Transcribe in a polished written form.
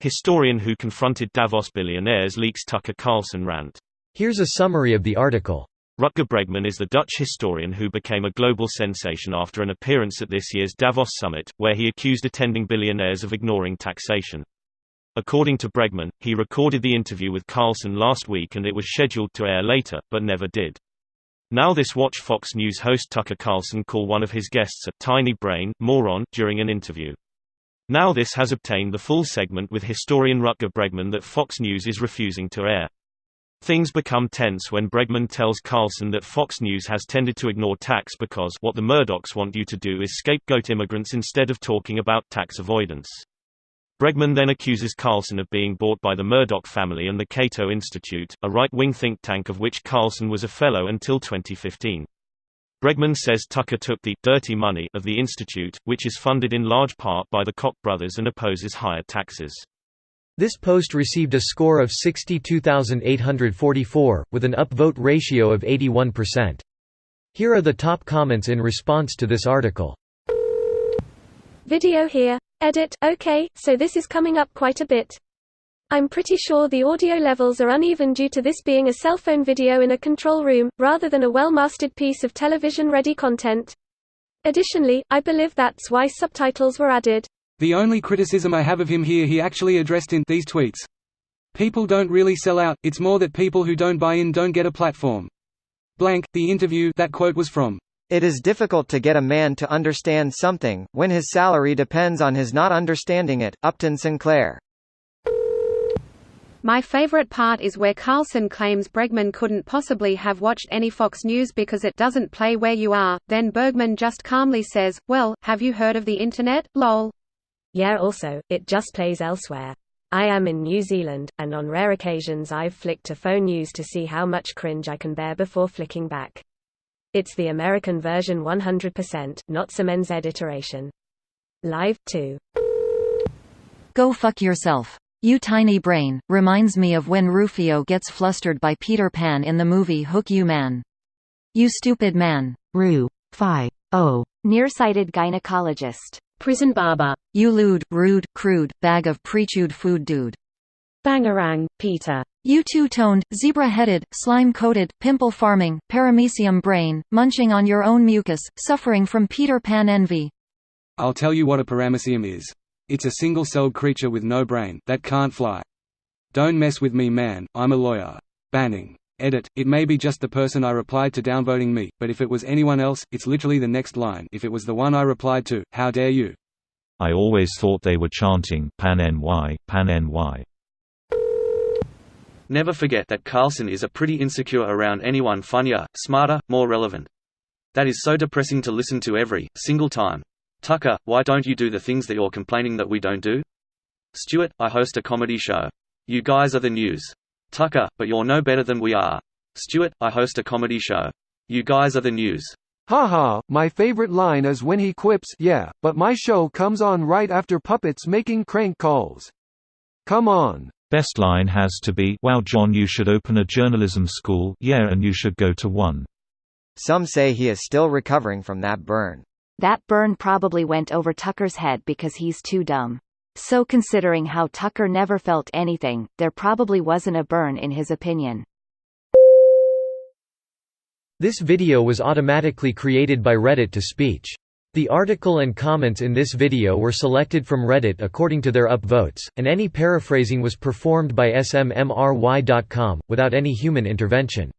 Historian who confronted Davos billionaires leaks Tucker Carlson rant. Here's a summary of the article. Rutger Bregman is the Dutch historian who became a global sensation after an appearance at this year's Davos summit, where he accused attending billionaires of ignoring taxation. According to Bregman, he recorded the interview with Carlson last week and it was scheduled to air later, but never did. Now this watch Fox News host Tucker Carlson call one of his guests a tiny brain moron during an interview. Now this has obtained the full segment with historian Rutger Bregman that Fox News is refusing to air. Things become tense when Bregman tells Carlson that Fox News has tended to ignore tax because what the Murdochs want you to do is scapegoat immigrants instead of talking about tax avoidance. Bregman then accuses Carlson of being bought by the Murdoch family and the Cato Institute, a right-wing think tank of which Carlson was a fellow until 2015. Bregman says Tucker took the dirty money of the institute, which is funded in large part by the Koch brothers and opposes higher taxes. This post received a score of 62,844, with an upvote ratio of 81%. Here are the top comments in response to this article. Video here. Edit. Okay, so this is coming up quite a bit. I'm pretty sure the audio levels are uneven due to this being a cell phone video in a control room, rather than a well-mastered piece of television-ready content. Additionally, I believe that's why subtitles were added. The only criticism I have of him here he actually addressed in these tweets. People don't really sell out, it's more that people who don't buy in don't get a platform. Blank, the interview that quote was from. It is difficult to get a man to understand something, when his salary depends on his not understanding it. Upton Sinclair. My favorite part is where Carlson claims Bregman couldn't possibly have watched any Fox News because it doesn't play where you are, then Bregman just calmly says, well, have you heard of the internet, lol. Yeah, also, it just plays elsewhere. I am in New Zealand, and on rare occasions I've flicked to phone news to see how much cringe I can bear before flicking back. It's the American version 100%, not some NZ iteration. Live, too. Go fuck yourself. You tiny brain, reminds me of when Rufio gets flustered by Peter Pan in the movie Hook You Man. You stupid man. Ru-fi-o. Nearsighted gynecologist. Prison barber. You lewd, rude, crude, bag of pre-chewed food dude. Bangarang, Peter. You two-toned, zebra-headed, slime-coated, pimple-farming, paramecium brain, munching on your own mucus, suffering from Peter Pan envy. I'll tell you what a paramecium is. It's a single-celled creature with no brain, that can't fly. Don't mess with me man, I'm a lawyer. Banning. Edit, it may be just the person I replied to downvoting me, but if it was anyone else, it's literally the next line. If it was the one I replied to, how dare you? I always thought they were chanting, Pan NY, Pan NY. Never forget that Carlson is a pretty insecure around anyone funnier, smarter, more relevant. That is so depressing to listen to every single time. Tucker, why don't you do the things that you're complaining that we don't do? Stuart, I host a comedy show. You guys are the news. Tucker, but you're no better than we are. Stuart, I host a comedy show. You guys are the news. Haha, my favorite line is when he quips, yeah, but my show comes on right after puppets making crank calls. Come on. Best line has to be, wow John you should open a journalism school, yeah and you should go to one. Some say he is still recovering from that burn. That burn probably went over Tucker's head because he's too dumb. So considering how Tucker never felt anything, there probably wasn't a burn in his opinion. This video was automatically created by Reddit to speech. The article and comments in this video were selected from Reddit according to their upvotes, and any paraphrasing was performed by smmry.com, without any human intervention.